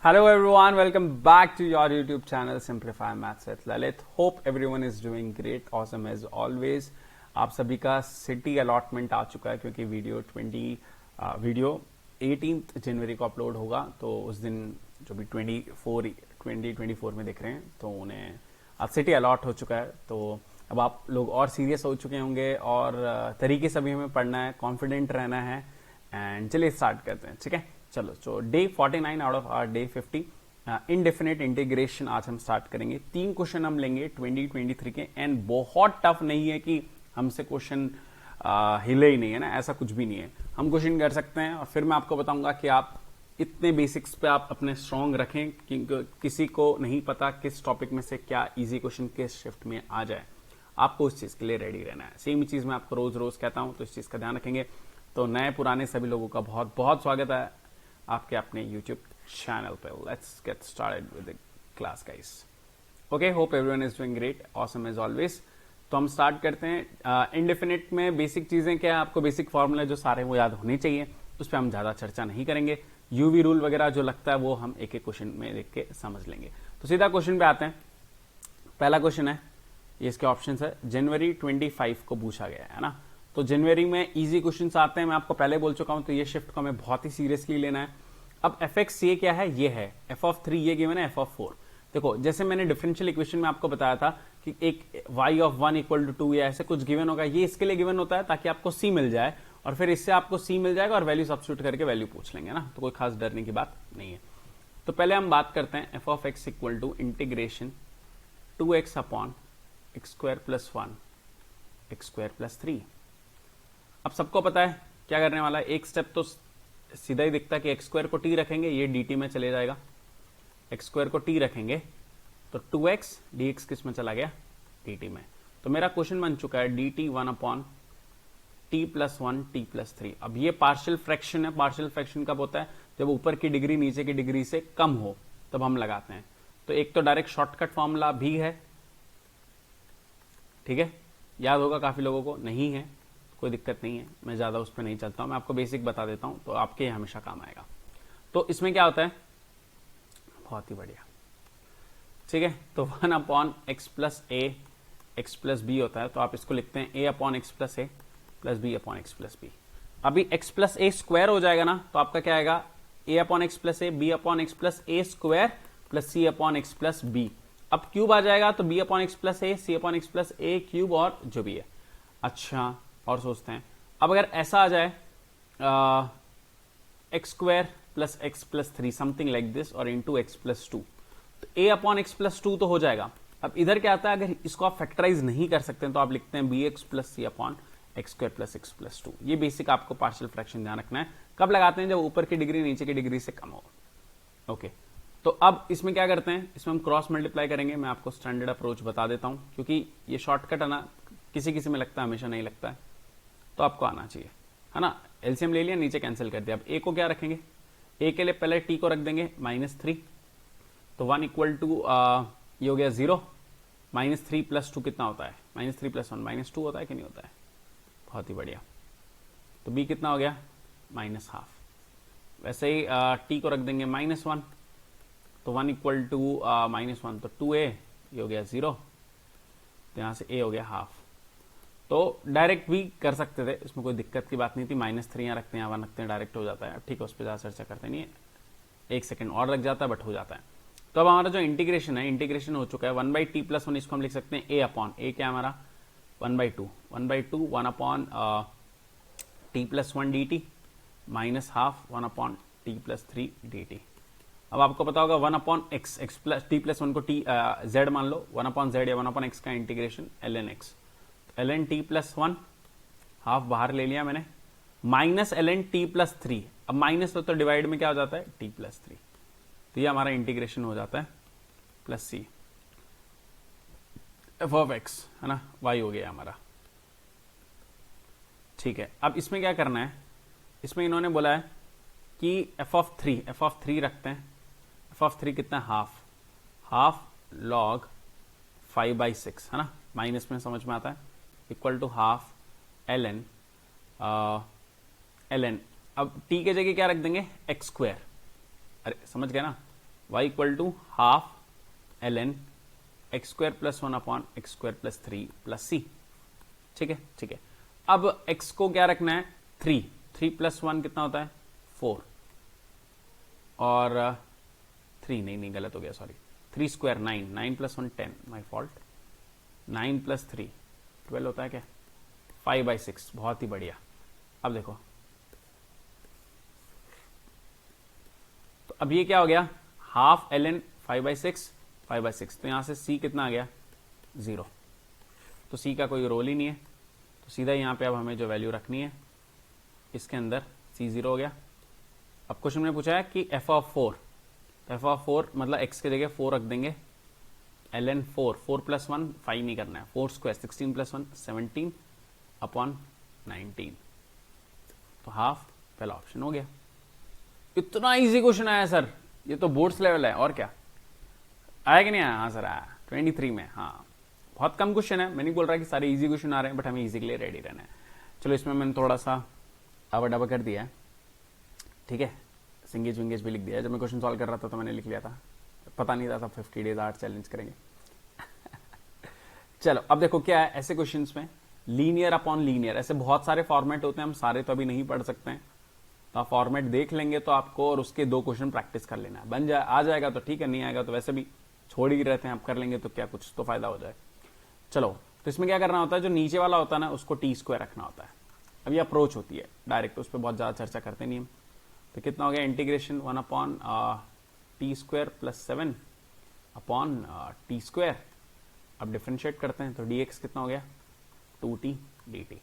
Hello everyone, welcome back to your YouTube channel Simplify Maths with Lalit. Hope everyone is doing great, awesome as always. आप सभी का city allotment आ चुका है क्योंकि video 18 जनवरी को upload होगा, तो उस दिन जो भी 2024 में देख रहे हैं तो उन्हें अब सिटी अलॉट हो चुका है। तो अब आप लोग और सीरियस हो चुके होंगे और तरीके से भी हमें पढ़ना है, कॉन्फिडेंट रहना है। एंड चलिए स्टार्ट करते हैं, ठीक है। चलो, तो day 49 out of our day 50 indefinite integration आज हम स्टार्ट करेंगे। 3 क्वेश्चन हम लेंगे 2023 के, एंड बहुत टफ नहीं है कि हमसे क्वेश्चन हिले ही नहीं है ना, ऐसा कुछ भी नहीं है। हम क्वेश्चन कर सकते हैं और फिर मैं आपको बताऊंगा कि आप इतने बेसिक्स पे आप अपने स्ट्रांग रखें क्योंकि किसी को नहीं पता किस टॉपिक में से क्या इजी क्वेश्चन किस शिफ्ट में आ जाए। आपको उस चीज के लिए रेडी रहना है। सेम चीज मैं आपको रोज रोज कहता हूं, तो इस चीज का ध्यान रखेंगे। तो नए पुराने सभी लोगों का बहुत बहुत स्वागत है आपके अपने YouTube चैनल पे। Let's get started with the class guys. Okay, hope everyone is doing great, awesome as always. तो हम स्टार्ट करते हैं। इंडेफिनिट में बेसिक चीजें क्या है, आपको बेसिक फॉर्मूला जो सारे वो याद होने चाहिए, उस पर हम ज्यादा चर्चा नहीं करेंगे। यूवी रूल वगैरह जो लगता है वो हम एक एक क्वेश्चन में देख के समझ लेंगे। तो सीधा क्वेश्चन पे आते हैं। पहला क्वेश्चन है, ये इसके ऑप्शन है, जनवरी 25 को पूछा गया है ना। तो जनवरी में इजी क्वेश्चंस आते हैं, मैं आपको पहले बोल चुका हूं। तो ये शिफ्ट को हमें बहुत ही सीरियसली लेना है। अब एफ एक्स ये क्या है, ये है एफ ऑफ 3, ये गिवन है एफ ऑफ 4। देखो, जैसे मैंने डिफरेंशियल इक्वेशन में आपको बताया था कि एक y ऑफ 1 इक्वल टू 2 या ऐसे कुछ गिवन होगा, ये इसके लिए गिवन होता है ताकि आपको c मिल जाए और फिर इससे आपको c मिल जाएगा और वैल्यू सब्स्टिट्यूट करके वैल्यू पूछ लेंगे ना। तो कोई खास डरने की बात नहीं है। तो पहले हम बात करते हैं f of x equal to integration 2x upon x square plus 1 x square plus 3। अब सबको पता है क्या करने वाला है। एक स्टेप तो सीधा ही दिखता है कि एक्स स्क्वायर को टी रखेंगे, ये dt में चले जाएगा। एक्स स्क्वायर को टी रखेंगे तो 2x dx किस में चला गया, dt में। तो मेरा क्वेश्चन बन चुका है dt 1 upon T plus 1 T plus 3। अब ये पार्शियल फ्रैक्शन है। पार्शियल फ्रैक्शन कब होता है, जब ऊपर की डिग्री नीचे की डिग्री से कम हो, तब हम लगाते हैं। तो एक तो डायरेक्ट शॉर्टकट फॉर्मूला भी है, ठीक है, याद होगा काफी लोगों को। नहीं है कोई दिक्कत नहीं है, मैं ज्यादा उस पर नहीं चलता हूं, मैं आपको बेसिक बता देता हूं, तो आपके हमेशा काम आएगा। तो इसमें क्या होता है, बहुत ही बढ़िया, ठीक है। तो 1 upon x plus a x plus b होता है, तो आप इसको लिखते हैं a upon x plus a plus b upon x plus b. अभी एक्स प्लस ए स्क्वायर हो जाएगा ना, तो आपका क्या आएगा, a upon x plus a b upon x plus A square plus C upon x plus b. अब cube आ जाएगा तो b upon x plus a c upon x plus A cube और जो भी है। अच्छा, और सोचते हैं, अब अगर ऐसा आ जाए x square plus X plus 3 something like this और इंटू एक्स प्लस 2, तो a अपॉन एक्स प्लस 2 तो हो जाएगा। अब इधर क्या आता है, अगर इसको आप फैक्टराइज नहीं कर सकते तो आप लिखते हैं बी एक्स प्लस सी upon x square plus X plus 2। ये बेसिक आपको पार्शियल फ्रैक्शन ध्यान रखना है। कब लगाते हैं, जब ऊपर की डिग्री नीचे की डिग्री से कम हो। ओके, तो अब इसमें क्या करते हैं, इसमें हम क्रॉस मल्टीप्लाई करेंगे। मैं आपको स्टैंडर्ड अप्रोच बता देता हूं क्योंकि ये शॉर्टकट है ना, किसी किसी में लगता है, हमेशा नहीं लगता है, तो आपको आना चाहिए, है ना। एलसीएम ले लिया, नीचे कैंसिल कर दिया। अब ए को क्या रखेंगे, ए के लिए पहले टी को रख देंगे -3, तो 1 इक्वल टू ये हो गया 0। -3 प्लस 2 कितना होता है, -3 प्लस 1 -2 होता है कि नहीं होता है, बहुत ही बढ़िया। तो बी कितना हो गया, -12। वैसे ही टी को रख देंगे -1, तो 1 इक्वल टू -1 तो 2a, ये हो गया 0, तो यहां से a हो गया हाफ। तो डायरेक्ट भी कर सकते थे, इसमें कोई दिक्कत की बात नहीं थी। -3 यहाँ रखते हैं, 1 रखते हैं, डायरेक्ट हो जाता है। ठीक है, उस पर ज्यादा चर्चा करते नहीं है, 1 सेकंड और लग जाता है, बट हो जाता है। तो अब हमारा जो इंटीग्रेशन है, इंटीग्रेशन हो चुका है 1/t प्लस 1, इसको हम लिख सकते हैं a अपॉन ए, क्या हमारा 1/2 1 upon t plus 1 dt minus half 1 upon t plus 3 dt। अब आपको पता होगा 1 upon x plus T plus 1 को t z मान लो, 1 अपॉन z या 1 अपॉन x का integration ln x, ln t plus 1 half बाहर ले लिया मैंने, माइनस ln t प्लस 3। अब माइनस तो डिवाइड में क्या हो जाता है, t प्लस 3, तो ये हमारा इंटीग्रेशन हो जाता है plus c F of x, है ना, y हो गया हमारा। ठीक है, अब इसमें क्या करना है, इसमें इन्होंने बोला है कि एफ ऑफ 3 रखते हैं। एफ ऑफ 3 कितना है, हाफ लॉग 5/6, है ना, माइनस में समझ में आता है, इक्वल टू हाफ ln अब t के जगह क्या रख देंगे, एक्स स्क्वायर। अरे समझ गए ना, y equal to half ln X square plus 1 upon x square plus 3 plus C. ठीक है, ठीक है। अब x को क्या रखना है, 3 प्लस 1 कितना होता है 4, और 3 नहीं गलत हो गया, sorry, 3 square 9 plus 1 10, my fault, 9 plus 3 12 होता है क्या, 5/6, बहुत ही बढ़िया। अब देखो, तो अब ये क्या हो गया, हाफ ln 5/6, तो यहां से c कितना आ गया 0, तो c का कोई रोल ही नहीं है, तो सीधा यहां पे अब हमें जो वैल्यू रखनी है इसके अंदर c 0 हो गया। अब क्वेश्चन में पूछा है कि f ऑफ 4, f ऑफ 4 मतलब x के जगह 4 रख देंगे, ln 4 प्लस 1 5 नहीं करना है, 4 स्क्वायर 16 प्लस 1 17 अपॉन 19, तो हाफ पहला ऑप्शन हो गया। इतना इजी क्वेश्चन आया सर, ये तो बोर्ड्स लेवल है, और क्या आया कि नहीं आया? हाँ सर आया 23 में। हाँ, बहुत कम क्वेश्चन है, मैं नहीं बोल रहा कि सारे इजी क्वेश्चन आ रहे हैं, बट हमें इजी के लिए रेडी रहना है। चलो, इसमें मैंने थोड़ा सा आवा डावा कर दिया है, ठीक है, सिंगेज विंगेज भी लिख दिया है। जब मैं क्वेश्चन सॉल्व कर रहा था तो मैंने लिख लिया था, पता नहीं था सब 50 डेज आर्ट चैलेंज करेंगे। चलो, अब देखो क्या है, ऐसे क्वेश्चंस में लीनियर अपॉन लीनियर, ऐसे बहुत सारे फॉर्मेट होते हैं, हम सारे तो अभी नहीं पढ़ सकते हैं, तो आप फॉर्मेट देख लेंगे तो आपको, और उसके 2 क्वेश्चन प्रैक्टिस कर लेना है, बन जाए, आ जाएगा तो ठीक है, नहीं आएगा तो वैसे भी छोड़ ही रहते हैं, आप कर लेंगे तो क्या, कुछ तो फायदा हो जाए। चलो, तो इसमें क्या करना होता है, जो नीचे वाला होता है ना उसको टी स्क्वायर रखना होता है। अब ये अप्रोच होती है डायरेक्ट, उस पर बहुत ज्यादा चर्चा करते नहीं हम। तो कितना हो गया, integration 1 upon T square plus 7 upon T square. अब डिफरेंशिएट करते हैं तो dx कितना हो गया 2t dt।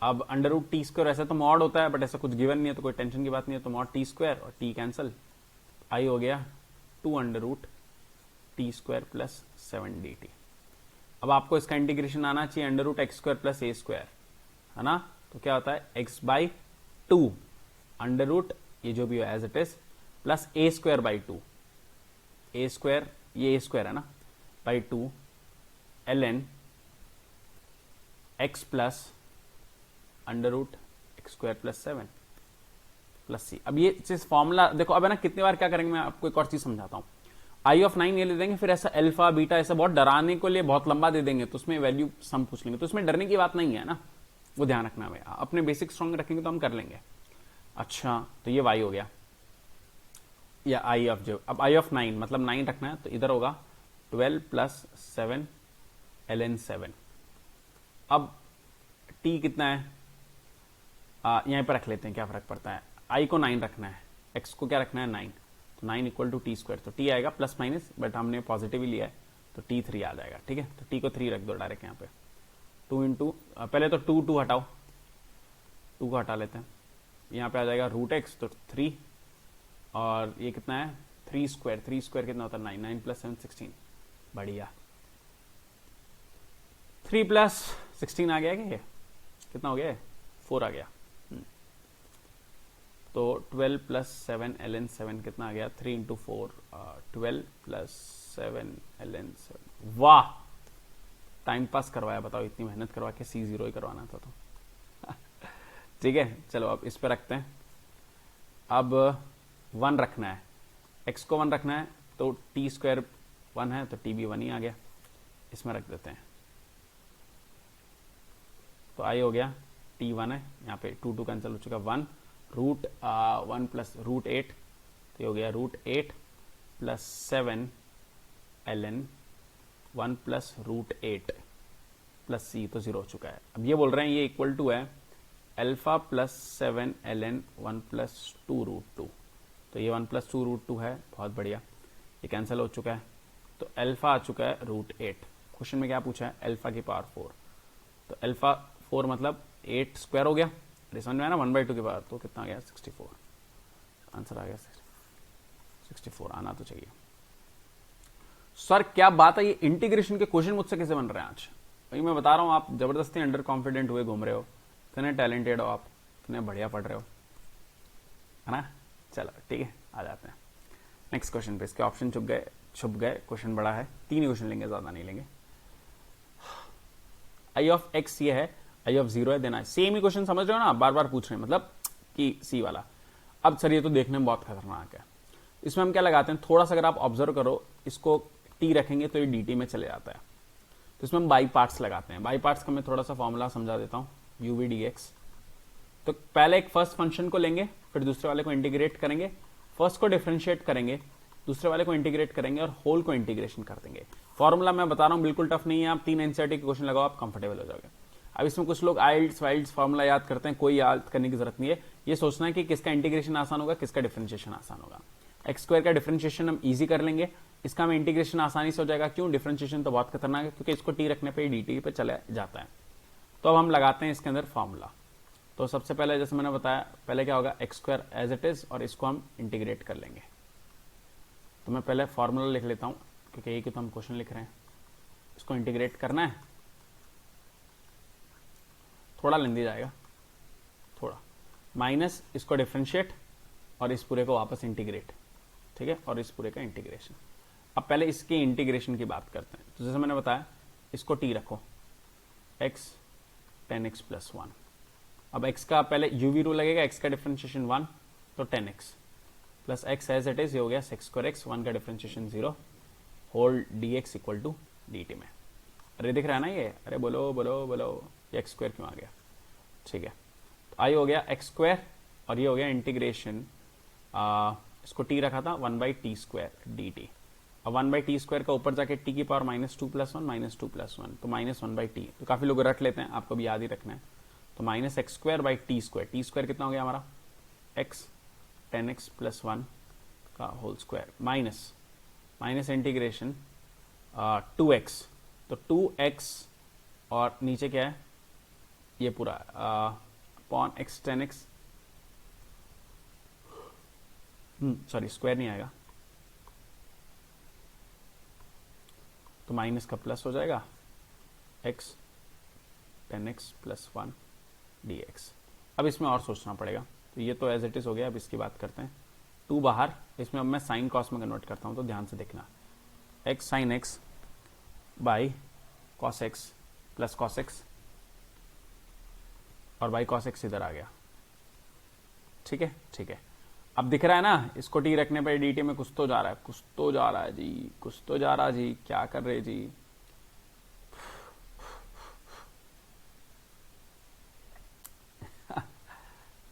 अब अंडर रूट टी स्क्वायर, ऐसा तो मॉड होता है बट ऐसा कुछ गिवन नहीं है तो कोई टेंशन की बात नहीं है, तो मॉड टी स्क्वायर और टी कैंसल, आई हो गया 2 under root T square plus 7 dt। अब आपको इसका इंटीग्रेशन आना चाहिए under root X square plus ए स्क्वायर, है ना, तो क्या होता है x बाई 2 अंडर रूट, ये जो भी हो as it is, plus A square by 2, A square, ये ए स्क्वायर है ना, by 2 ln x plus under root X square plus 7 plus C. अब ये चीज फॉर्मूला देखो, अब है ना, कितनी बार क्या करेंगे, मैं आपको एक और चीज समझाता हूं। आई ऑफ 9 ये ले देंगे, फिर ऐसा अल्फा बीटा ऐसा बहुत डराने को लिए बहुत लंबा दे देंगे, तो उसमें वैल्यू सम पूछ लेंगे, तो उसमें डरने की बात नहीं है ना, वो ध्यान रखना है। अपने बेसिक स्ट्रॉन्ग रखेंगे तो हम कर लेंगे। अच्छा, तो ये y हो गया, या आई ऑफ जो, अब आई ऑफ 9 मतलब 9 रखना है, तो इधर होगा 12 प्लस 7 ln 7। अब t कितना है, यहीं पर रख लेते हैं, क्या फर्क पड़ता है, i को 9 रखना है, x को क्या रखना है 9, तो 9 इक्वल टू टी स्क्वायर, तो t आएगा प्लस माइनस, बट हमने पॉजिटिव ही लिया है तो t 3 आ जाएगा। ठीक है, तो t को 3 रख दो डायरेक्ट यहाँ पे, 2 इंटू, पहले तो 2 हटाओ, 2 को हटा लेते हैं, यहाँ पे आ जाएगा रूट एक्स, तो 3, और ये कितना है 3 स्क्वायर, 3 स्क्वायर कितना होता है 9, 9 प्लस 7 16, बढ़िया, 3 प्लस 16 आ गया क्या, ये कितना हो गया 4 आ गया, तो 12 प्लस 7 ln 7 कितना आ गया 3 इंटू 4, 12 प्लस 7 ln 7। वाह, टाइम पास करवाया, बताओ, इतनी मेहनत करवा के C0 ही करवाना था तो। ठीक है, चलो अब इस पे रखते हैं। अब 1 रखना है, x को 1 रखना है, तो t स्क्वायर 1 है तो t भी 1 ही आ गया, इसमें रख देते हैं, तो आई हो गया t 1 है, यहाँ पे 2 कैंसिल हो चुका, 1 रूट 1 प्लस रूट 8, तो हो गया root 8 plus 7 ln 1 plus root 8 plus c, तो 0 हो चुका है। अब ये बोल रहे हैं ये इक्वल टू है alpha plus 7 ln 1 plus 2 root 2, तो ये 1 प्लस 2 रूट 2 है, बहुत बढ़िया, ये कैंसिल हो चुका है, तो अल्फा आ चुका है रूट 8। क्वेश्चन में क्या पूछा है, अल्फा की पावर 4, तो अल्फा 4 मतलब 8 स्क्वायर हो गया, समझ में आया ना, 1/2 के बाद, तो कितना आ गया 64, आंसर आ गया 64, आना तो चाहिए। सर क्या बात है, ये इंटीग्रेशन के क्वेश्चन मुझसे कैसे बन रहे हैं आज, भाई मैं बता रहा हूं, आप जबरदस्ती अंडर कॉन्फिडेंट हुए घूम रहे हो, इतने टैलेंटेड हो आप, इतने बढ़िया पढ़ रहे हो, है ना। चलो ठीक है, आ जाते हैं नेक्स्ट क्वेश्चन पे। इसके ऑप्शन छुप गए, क्वेश्चन बड़ा है, 3 क्वेश्चन लेंगे, ज्यादा नहीं लेंगे। आई ऑफ एक्स ये है, आई ऑफ 0 है, देना सेम ही क्वेश्चन, समझ रहे हो ना, बार बार पूछ रहे हैं, मतलब कि सी वाला। अब सर ये तो देखने में बहुत खतरनाक है, इसमें हम क्या लगाते हैं, थोड़ा सा अगर आप ऑब्जर्व करो, इसको टी रखेंगे तो ये dt में चले जाता है। तो इसमें हम बाई पार्ट्स लगाते हैं। बाई पार्ट्स का मैं थोड़ा सा फॉर्मूला समझा देता हूँ, यूवी डी एक्स। तो पहले एक फर्स्ट फंक्शन को लेंगे, फिर दूसरे वाले को इंटीग्रेट करेंगे, फर्स्ट को डिफरेंशिएट करेंगे, दूसरे वाले को इंटीग्रेट करेंगे और होल को इंटीग्रेशन कर देंगे। फॉर्मूला मैं बता रहा हूं बिल्कुल टफ नहीं है, आप 3 एनसीईआरटी के क्वेश्चन लगाओ, आप कंफर्टेबल हो जाओगे। अब इसमें कुछ लोग आइल्स वाइल्स फॉर्मूला याद करते हैं, कोई याद करने की जरूरत नहीं है। ये सोचना है कि किसका इंटीग्रेशन आसान होगा, किसका डिफरेंशिएशन आसान होगा। एक्स स्क्वायर का डिफरेंशिएशन हम इजी कर लेंगे, इसका में इंटीग्रेशन आसानी से हो जाएगा। क्यों? डिफरेंशिएशन तो बहुत खतरनाक है, क्योंकि इसको टी रखने पर डी पे चला जाता है। तो अब हम लगाते हैं इसके अंदर फॉर्मूला। तो सबसे पहले जैसे मैंने बताया, पहले क्या होगा, x square as it is, और इसको हम इंटीग्रेट कर लेंगे। तो मैं पहले फॉर्मूला लिख लेता हूं, क्योंकि ये तो हम क्वेश्चन लिख रहे हैं, इसको इंटीग्रेट करना है। थोड़ा लेंदी जाएगा, थोड़ा माइनस इसको डिफरेंशिएट और इस पूरे को वापस इंटीग्रेट, ठीक है, और इस पूरे का इंटीग्रेशन। अब पहले इसके इंटीग्रेशन की बात करते हैं। तो जैसे मैंने बताया, इसको टी रखो, x 10x + 1। अब x का पहले यूवी रूल लगेगा, x का डिफरेंशिएशन 1, तो 10x plus x as it is, ये हो गया sec स्क्वायर x, 1 का differentiation 0, whole dx equal to dt में। अरे दिख रहा है ना ये? अरे बोलो बोलो बोलो, ये x स्क्वायर क्यों आ गया? ठीक है, तो आई हो गया x स्क्वायर, और ये हो गया इंटीग्रेशन, इसको t रखा था 1/t² dt। अब 1/t² का ऊपर जाके t की पावर -2 + 1 -2 + 1, तो -1/t। तो काफी लोग रट लेते हैं, आपको भी याद ही रखना है। तो -x² टी स्क्वायर कितना हो गया हमारा, x 10x + 1 का whole square, minus integration 2x, तो 2x और नीचे क्या है, ये पूरा upon x 10x, sorry square नहीं आएगा, तो माइनस का प्लस हो जाएगा, x 10x + 1 dx। अब इसमें और सोचना पड़ेगा, तो ये तो एज इट इज हो गया। अब इसकी बात करते हैं, 2 बाहर, इसमें अब मैं साइन कॉस में कन्वर्ट करता हूं, तो ध्यान से देखना, x sin x by cos x plus cos x, और बाई cos x इधर आ गया, ठीक है, ठीक है। अब दिख रहा है ना, इसको टी रखने पर dt में कुछ तो जा रहा है, कुछ तो जा रहा है जी, कुछ तो जा रहा है जी, क्या कर रहे जी?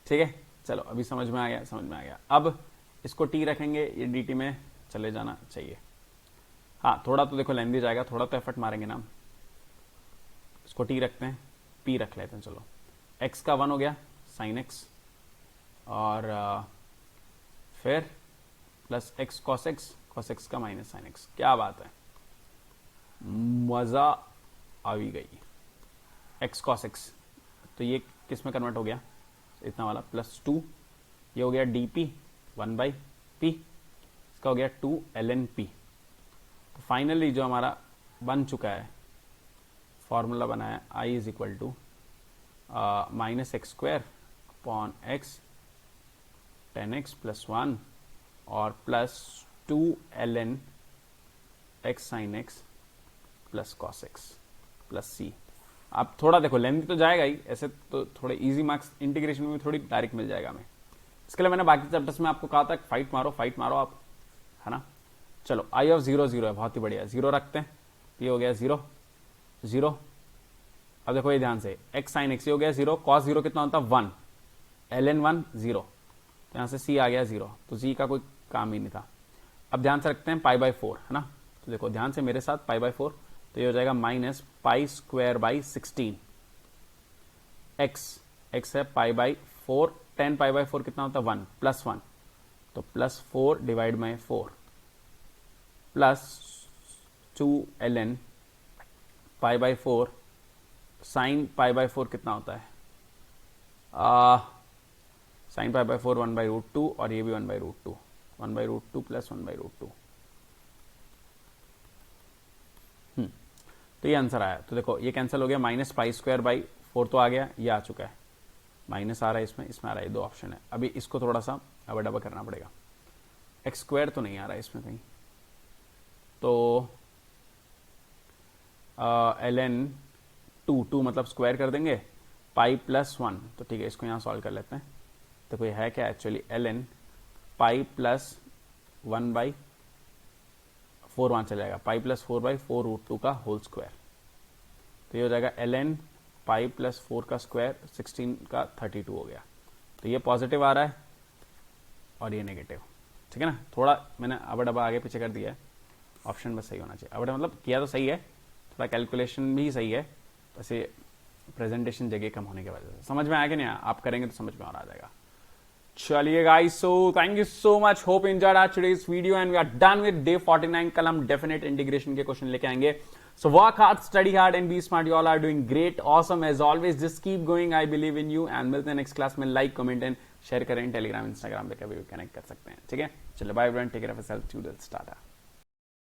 ठीक है, चलो अभी समझ में आ गया, समझ में आ गया। अब इसको टी रखेंगे, ये dt में चले जाना चाहिए। हाँ, थोड़ा तो देखो लेंदी जाएगा, थोड़ा तो एफर्ट मारेंगे ना हम। इसको टी रखते हैं, p रख लेते हैं, चलो। x का 1 हो गया sin x, और फिर प्लस x cos x का माइनस sin x। क्या बात है, मजा आ गई। x cos x, तो ये किस में कन्वर्ट हो गया, इतना वाला +2, ये हो गया dp 1/p, इसका हो गया 2 ln p। तो फाइनली जो हमारा बन चुका है, फॉर्मूला बनाया, i is equal to -x² upon x 10x + 1 और +2 ln x sin x plus cos x plus c। आप थोड़ा देखो, लेंथ तो जाएगा ही, ऐसे तो थोड़े इजी मार्क्स इंटीग्रेशन में थोड़ी डायरेक्ट मिल जाएगा हमें। इसके लिए मैंने बाकी चैप्टर्स में आपको कहा था फाइट मारो आप, है ना। चलो i ऑफ 0 0 है, बहुत ही बढ़िया, 0 रखते हैं, ये हो गया 0 0। अब देखो ये ध्यान से, x sin x, ये हो गया 0, cos 0 कितना होता है 1, ln 1 0, तो यहां से c आ गया 0, तो c का कोई काम ही नहीं था। अब ध्यान से रखते हैं π/4, है ना। तो देखो ध्यान से मेरे साथ, π/4, तो ये हो जाएगा -π² 16, x है π/4, 10 π/4 कितना होता है 1 + 1, तो +4 / 4 +2 ln π/4 sin π/4 कितना होता है, sin π/4 1/√2, और ये भी 1/√2, 1/√2 + 1/√2। तो ये आंसर आया। तो देखो ये कैंसिल हो गया, -π²/4 तो आ गया, ये आ चुका है, माइनस आ रहा है, इसमें आ रहा है, 2 ऑप्शन है। अभी इसको थोड़ा सा अब करना पड़ेगा, x² तो नहीं आ रहा है इसमें कहीं, तो ln 2 मतलब स्क्वायर कर देंगे, π + 1, तो ठीक है, इसको यहाँ सॉल्व कर लेते हैं। तो कोई है क्या एक्चुअली, ln π + 1/4 वहां चले जाएगा, पाई प्लस 4/4√2 का होल स्क्वायर। तो ये हो जाएगा ln पाई प्लस 4 का स्क्वायर 16 का 32 हो गया। तो ये पॉजिटिव आ रहा है और ये नेगेटिव, ठीक है ना। थोड़ा मैंने अबा आगे पीछे कर दिया है, ऑप्शन बस सही होना चाहिए। अबा मतलब किया तो सही है, थोड़ा कैलकुलेशन भी सही है, वैसे प्रेजेंटेशन जगह कम होने की वजह से। समझ में आया कि नहीं, आप करेंगे तो समझ में और आ जाएगा। चलिए guys, so thank you so much, hope enjoyed our today's video and we are done with day 49। कल हम डेफिनेट इंटीग्रेशन के क्वेश्चन लेके आएंगे। So work hard, study hard and be smart, you all are doing great, awesome as always, just keep going, I believe in you. And मिलते हैं next class में। Like, comment and share करें, Telegram Instagram पे कभी भी connect कर सकते हैं, ठीक है। चलो bye everyone, take care of yourself, toodles, Tata.